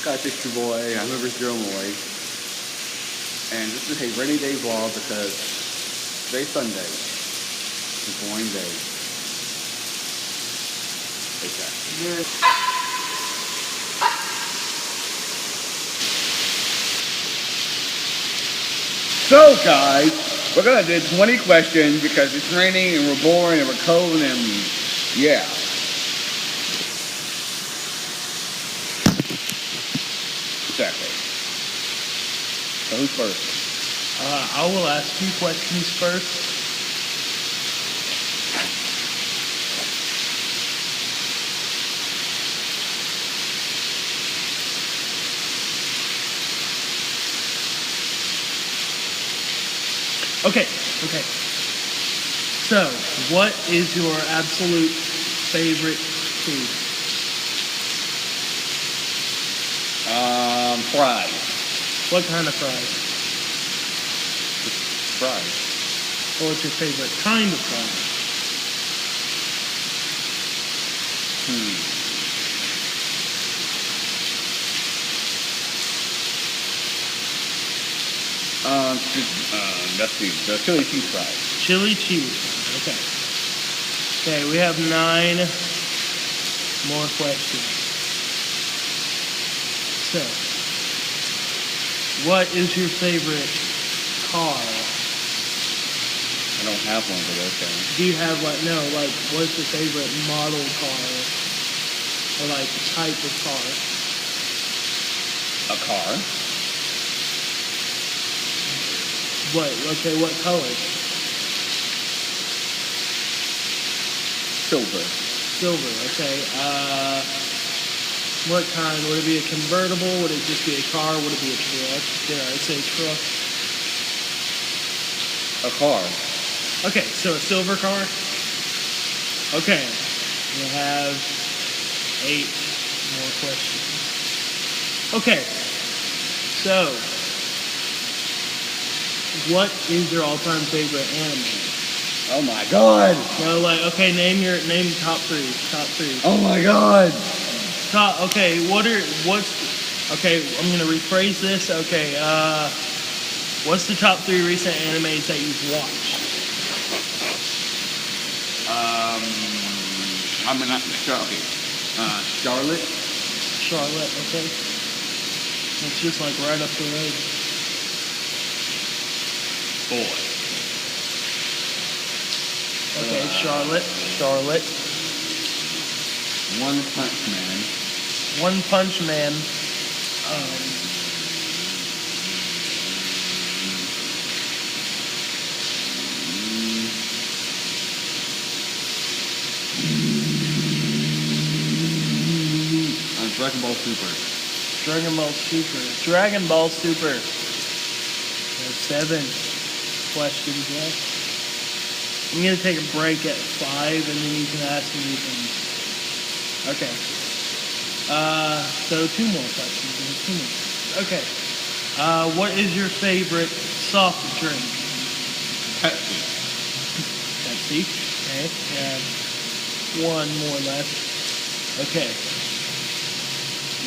guys, it's your boy. I'm over Zero Moy. And this is a rainy day vlog because today's Sunday. It's a boring day. Exactly. So guys, we're gonna do 20 questions because it's raining and we're boring and we're cold and yeah. Exactly. So who's first? I will ask you questions first. Okay. So, what is your absolute favorite food? Fries. What kind of fries? Fries. Or what's your favorite kind of fries? Let's see. The chili cheese fries. Chili cheese. Okay. Okay, we have 9 more questions. So, what is your favorite car? I don't have one, but okay. Do you have what's your favorite model car? Or type of car? A car? What color? Silver. Silver, okay. What kind? Would it be a convertible? Would it just be a car? Would it be a truck? Did I say truck? A car. Okay, so a silver car? Okay. We have 8 more questions. Okay. So, what is your all-time favorite anime? Oh my god! No, name top 3. Top 3. Oh my god! Okay, okay, I'm gonna rephrase this. Okay, what's the top 3 recent animes that you've watched? Okay. Charlotte. Charlotte, okay. It's just right up the road. Boy. Okay, Charlotte. One Punch Man. One Punch Man. Dragon Ball Super. Dragon Ball Super. There's 7 questions left. I'm going to take a break at 5, and then you can ask me things. Okay. So 2 more questions. Okay. What is your favorite soft drink? Pepsi. Okay. And 1 more left. Okay.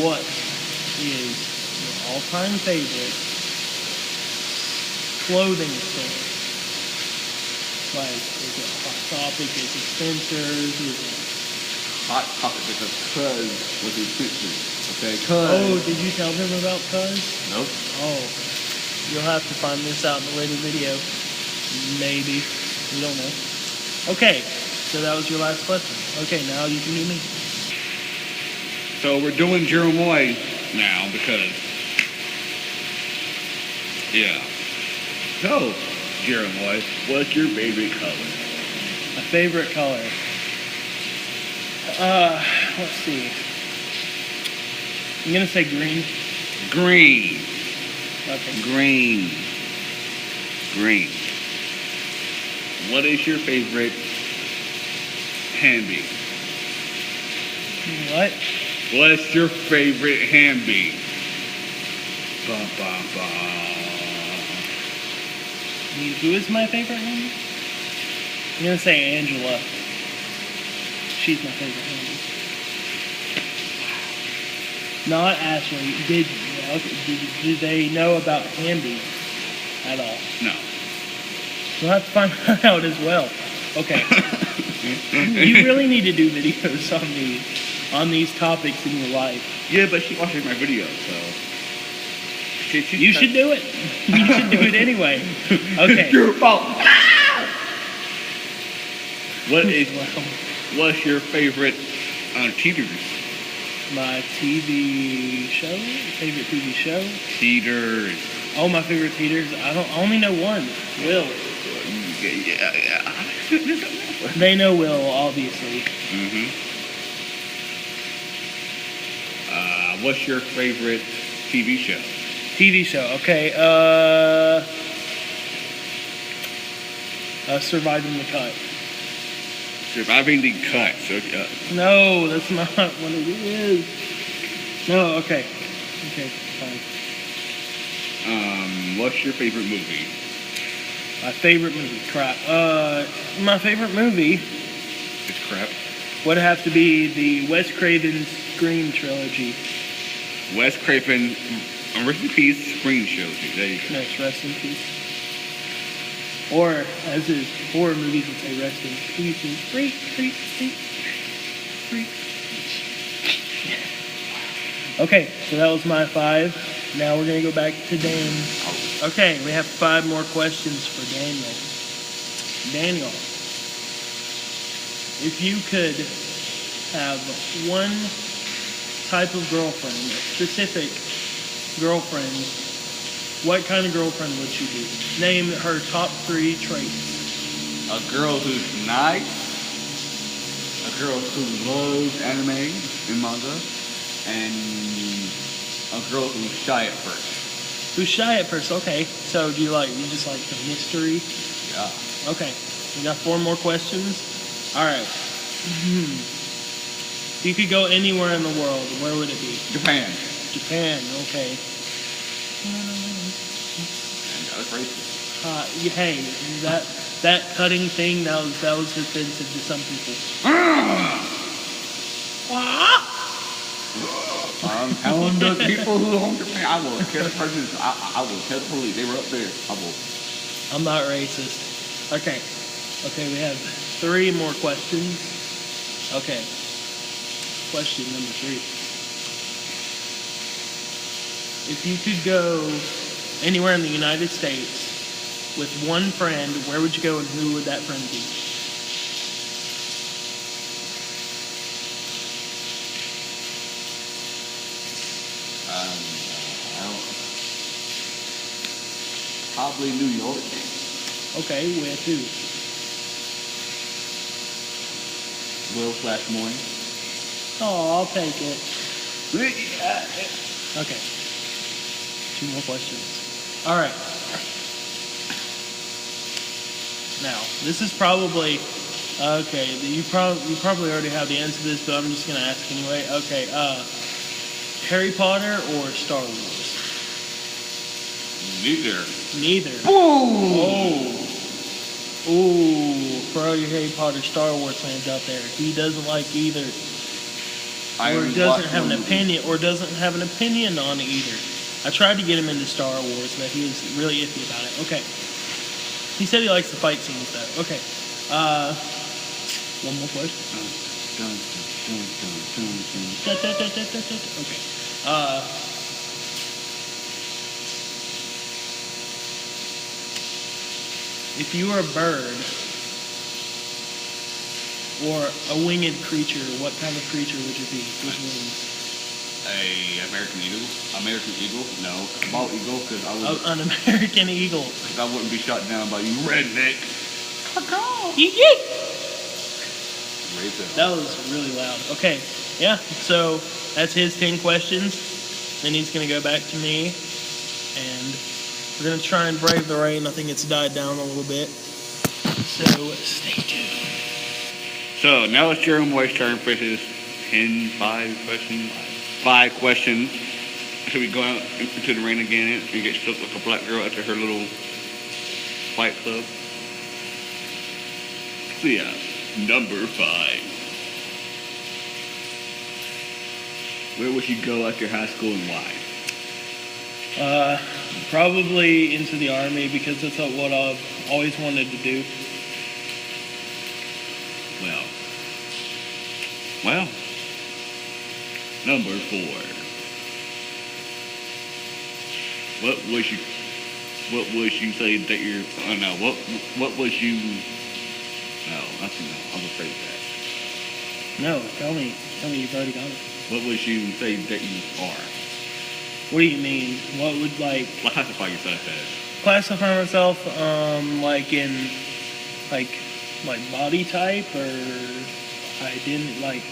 What is your all-time favorite clothing store? Is it Hot Topic? Is it Spencer's? Is it Hot Topic because Cuz was expensive. Okay, Cuz. Oh, did you tell them about Cuz? Nope. Oh, you'll have to find this out in a later video. Maybe. We don't know. Okay, so that was your last question. Okay, now you can do me. So we're doing Jeremoy now because, yeah. So, Jeremoy, what's your favorite color? My favorite color. Let's see. I'm gonna say green. Green. Okay. Green. What is your favorite Hamby? What? What's your favorite Hamby? Who is my favorite Hamby? I'm gonna say Angela. She's my favorite Hamby. Not Ashley. Did they know about Andy at all? No. We'll have to find that out as well. Okay. You really need to do videos on these topics in your life. Yeah, but she watches my videos, so. You should do it. You should do it anyway. Okay. Your fault. What's your favorite cheaters? My favorite TV show? Cheaters. Oh, my favorite cheaters? I only know one. Will. Yeah. They know Will, obviously. Mm-hmm. What's your favorite TV show? TV show, okay. Surviving the Cut. Surviving the Cut. No, that's not what it is. No, okay. Okay, fine. What's your favorite movie? My favorite movie, crap. My favorite movie It's crap. would have to be the Wes Craven Scream trilogy. Wes Craven, Rest in Peace, Scream Trilogy. There you go. Yes, rest in peace. Or, as is horror movies would say, rest in peace. Freak. Okay, so that was my 5. Now we're going to go back to Dan. Okay, we have 5 more questions for Daniel. Daniel, if you could have one type of girlfriend, a specific girlfriend, what kind of girlfriend would she be? Name her top 3 traits. A girl who's nice, a girl who loves anime and manga, and a girl who's shy at first. Who's shy at first? Okay, so you just like the mystery? Yeah. Okay, we got 4 more questions. All right. If you could go anywhere in the world, where would it be? Japan. Japan. Okay. And that was racist. Hey, that cutting thing that was offensive to some people. I'm telling the people who own Japan, I will kill the person. I will tell the police. They were up there. I will. I'm not racist. Okay, we have 3 more questions. Okay. Question number 3. If you could go anywhere in the United States with one friend, where would you go and who would that friend be? Probably New York. Okay, with who? Will / Moy. Oh, I'll take it. Okay. 2 more questions. All right. Now, this is probably okay. You probably already have the answer to this, but I'm just gonna ask anyway. Okay. Harry Potter or Star Wars? Neither. Oh. Ooh, for all your Harry Potter Star Wars fans out there, he doesn't like either. Or doesn't have an opinion on either. I tried to get him into Star Wars, but he was really iffy about it. Okay. He said he likes the fight scenes though. Okay. One more question. Okay. If you were a bird or a winged creature, what kind of creature would you be with wings? American Eagle? No, a bald eagle, because I would. An American eagle. Because I wouldn't be shot down by you redneck. That was really loud. Okay, yeah. So that's his 10 questions. Then he's gonna go back to me, and we're gonna try and brave the rain. I think it's died down a little bit. So stay tuned. So now it's Jeremy White's turn for his 5 questions. 5 questions. Should we go out into the rain again and get stuck like a black girl after her little fight club? So yeah, number 5. Where would you go after high school and why? Probably into the Army because that's what I've always wanted to do. Well, number 4. What was you say that you're? Oh no. What was you? No, that's no. I'm afraid of that. No, tell me. You've already got it. What would you say that you are? What do you mean? What would Classify yourself as? classify myself? Like in like body type or identity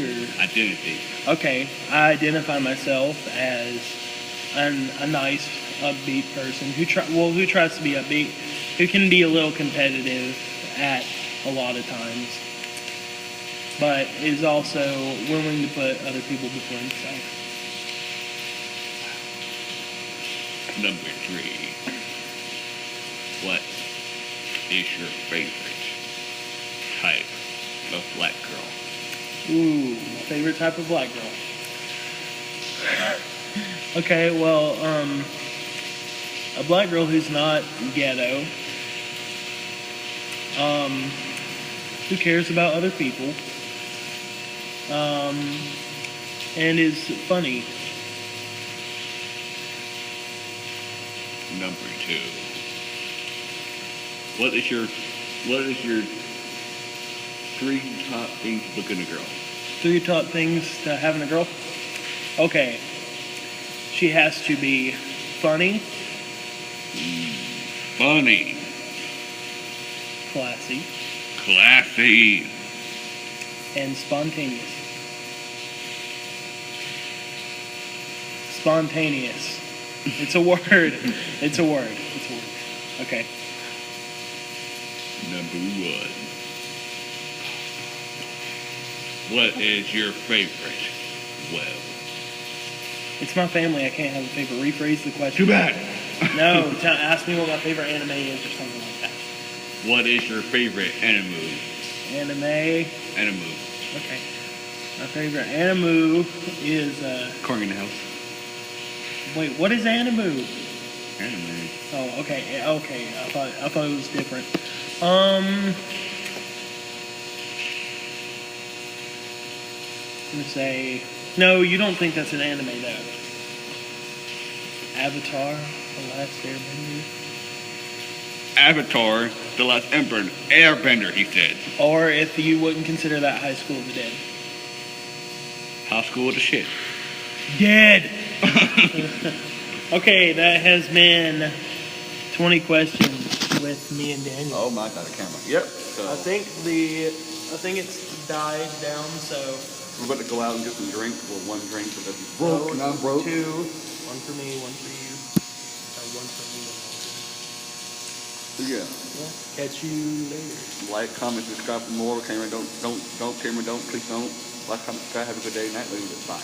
or Identity. okay. I identify myself as a nice, upbeat person who tries to be upbeat, who can be a little competitive at a lot of times, but is also willing to put other people before himself. Number 3. What is your favorite type of black girl? Ooh, my favorite type of black girl. Okay, well, a black girl who's not ghetto, who cares about other people, and is funny. Number 2. What is your 3 top things to look in a girl? 3 top things to having a girl? Okay. She has to be funny, Funny. classy, Classy. and spontaneous. Spontaneous. It's a word. It's a word. Okay. Number 1. What is your favorite? Well, It's my family. I can't have a favorite. Rephrase the question. too bad. No, ask me what my favorite anime is or something like that. What is your favorite anime? Anime. Anime. Okay. My favorite anime is Corn in the house. wait, what is anime? Anime. Oh, okay. Okay. I thought it was different. I'm gonna say no. You don't think that's an anime though? Avatar, The Last Airbender, Avatar, The Last Airbender, he said. or if you wouldn't consider that High School of the Dead. High School of the shit. Dead. Okay, that has been 20 questions with me and Daniel. Oh my god, a camera. Yep. So I think it's died down, so we're about to go out and get some drink. Well, one drink because it's broke and I'm broke. 2, 1 for me, 1 for you. Or 1 for me, 1 for you. Yeah. Yeah. Catch you later. Like, comment, subscribe for more. Camera, don't. Please don't. Like, comment, subscribe. Have a good day, night. Bye.